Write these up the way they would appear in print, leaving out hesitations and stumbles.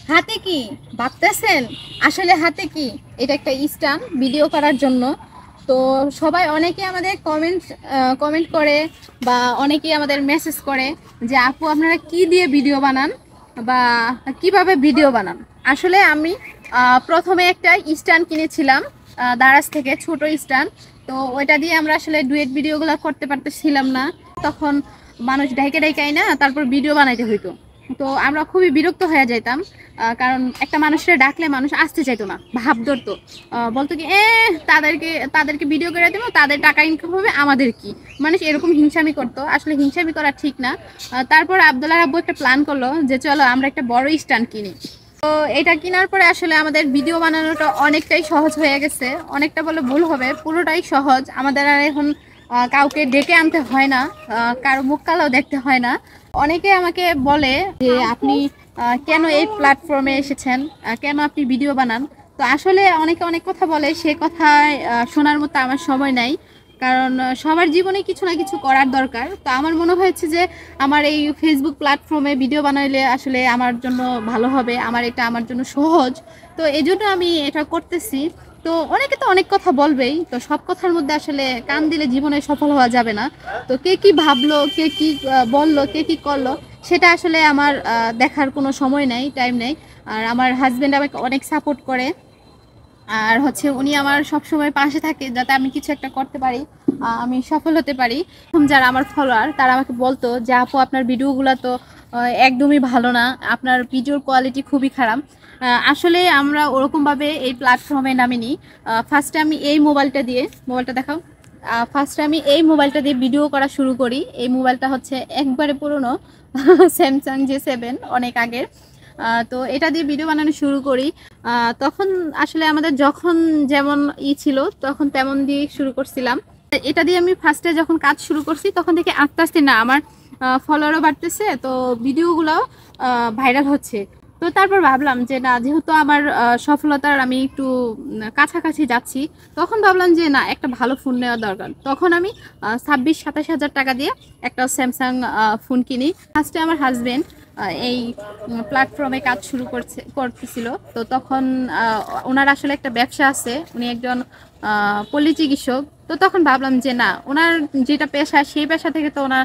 হাতে কি ভাবতেছেন? আসলে হাতে কি, এটা একটা স্ট্যান্ড ভিডিও করার জন্য। তো সবাই অনেকে আমাদের কমেন্ট করে বা অনেকেই আমাদের মেসেজ করে যে আপু আপনারা কি দিয়ে ভিডিও বানান বা কিভাবে ভিডিও বানান। আসলে আমি প্রথমে একটা স্ট্যান্ড কিনেছিলাম দারাজ থেকে, ছোট স্ট্যান্ড। তো ওইটা দিয়ে আমরা আসলে ডুয়েট ভিডিওগুলো করতে পারতেছিলাম না। তখন মানুষ ডাইকে ডাইকাই না, তারপর ভিডিও বানাইতে হইতো। তো আমরা খুবই বিরক্ত হয়ে যেতাম, কারণ একটা মানুষের ডাকলে মানুষ আসতে চাইতো না, ভাব ধরতো। বলতো কি তাদেরকে তাদেরকে ভিডিও করে দেবো, তাদের টাকা ইনকাম হবে, আমাদের কি। মানুষ এরকম হিংসামি করতো, আসলে হিংসামি করা ঠিক না। তারপর আব্দুল্লাহ রাব্বু একটা প্ল্যান করলো যে চলো আমরা একটা বড় স্ট্যান্ড কিনি। তো এটা কেনার পরে আসলে আমাদের ভিডিও বানানোটা অনেকটাই সহজ হয়ে গেছে। অনেকটা বলে ভুল হবে, পুরোটাই সহজ। আমাদের আর এখন কাউকে ডেকে আনতে হয় না, কারো মুখ কালাও দেখতে হয় না। অনেকে আমাকে বলে যে আপনি কেন এই প্ল্যাটফর্মে এসেছেন, কেন আপনি ভিডিও বানান। তো আসলে অনেকে অনেক কথা বলে, সে কথায় শোনার মতো আমার সময় নাই। কারণ সবার জীবনে কিছু না কিছু করার দরকার। তো আমার মনে হয়েছে যে আমার এই ফেসবুক প্ল্যাটফর্মে ভিডিও বানাইলে আসলে আমার জন্য ভালো হবে, এটা আমার জন্য সহজ। তো এই জন্য আমি এটা করতেছি। তো অনেকে তো অনেক কথা বলবেই, তো সব কথার মধ্যে আসলে কান দিলে জীবনে সফল হওয়া যাবে না। তো কে কি ভাবলো, কে কি বললো, কে কি করলো, সেটা আসলে আমার দেখার কোনো সময় নেই, টাইম নেই। আর আমার হাজবেন্ড আমাকে অনেক সাপোর্ট করে। আর হচ্ছে উনি আমার সব সময় পাশে থাকে যাতে আমি কিছু একটা করতে পারি, আমি সফল হতে পারি। যারা আমার ফলোয়ার তারা আমাকে বলতো যে আপু আপনার ভিডিওগুলো তো একদমই ভালো না, আপনার ভিডিওর কোয়ালিটি খুবই খারাপ। আসলে আমরা ওরকমভাবে এই প্ল্যাটফর্মে নামিনি। ফার্স্টে আমি এই মোবাইলটা দেখাও। ফার্স্টে আমি এই মোবাইলটা দিয়ে ভিডিও করা শুরু করি। এই মোবাইলটা হচ্ছে একবারে পুরনো স্যামসাং J7, অনেক আগের। তো এটা দিয়ে ভিডিও বানানো শুরু করি। তখন আসলে আমাদের যখন যেমন ছিল তখন তেমন দিয়ে শুরু করছিলাম। এটা দিয়ে আমি ফার্স্টে যখন কাজ শুরু করছি তখন থেকে আস্তে আস্তে না আমার ফলোয়ারও বাড়তেছে, তো ভিডিওগুলো ভাইরাল হচ্ছে। তো তারপর ভাবলাম যে না, যেহেতু আমার সফলতার আমি একটু কাছাকাছি যাচ্ছি, তখন ভাবলাম যে না, একটা ভালো ফোন নেওয়া দরকার। তখন আমি 26-27 হাজার টাকা দিয়ে একটা স্যামসাং ফোন কিনি। ফার্স্টে আমার হাজবেন্ড এই প্ল্যাটফর্মে কাজ শুরু করতেছিল। তো তখন ওনার আসলে একটা ব্যবসা আছে, উনি একজন পল্লী চিকিৎসক। তো তখন ভাবলাম যে না, ওনার যেটা পেশা সেই পেশা থেকে তো ওনার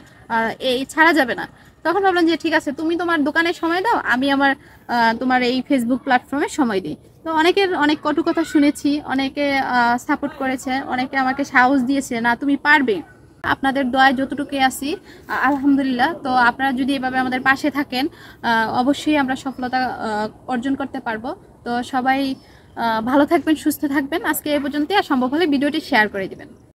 এই ছাড়া যাবে না। তখন ভাবলাম যে ঠিক আছে, তুমি তোমার দোকানে সময় দাও, আমি আমার তোমার এই ফেসবুক প্ল্যাটফর্মে সময় দিই। তো অনেকের অনেক কটু কথা শুনেছি, অনেকে সাপোর্ট করেছে, অনেকে আমাকে সাহস দিয়েছে না তুমি পারবে। আপনাদের দোয়ায় যতটুকু আছি আলহামদুলিল্লাহ। তো আপনারা যদি এভাবে আমাদের পাশে থাকেন, অবশ্যই আমরা সফলতা অর্জন করতে পারবো। তো সবাই ভালো থাকবেন, সুস্থ থাকবেন। আজকে এই পর্যন্ত, আর সম্ভব হলে ভিডিওটি শেয়ার করে দিবেন।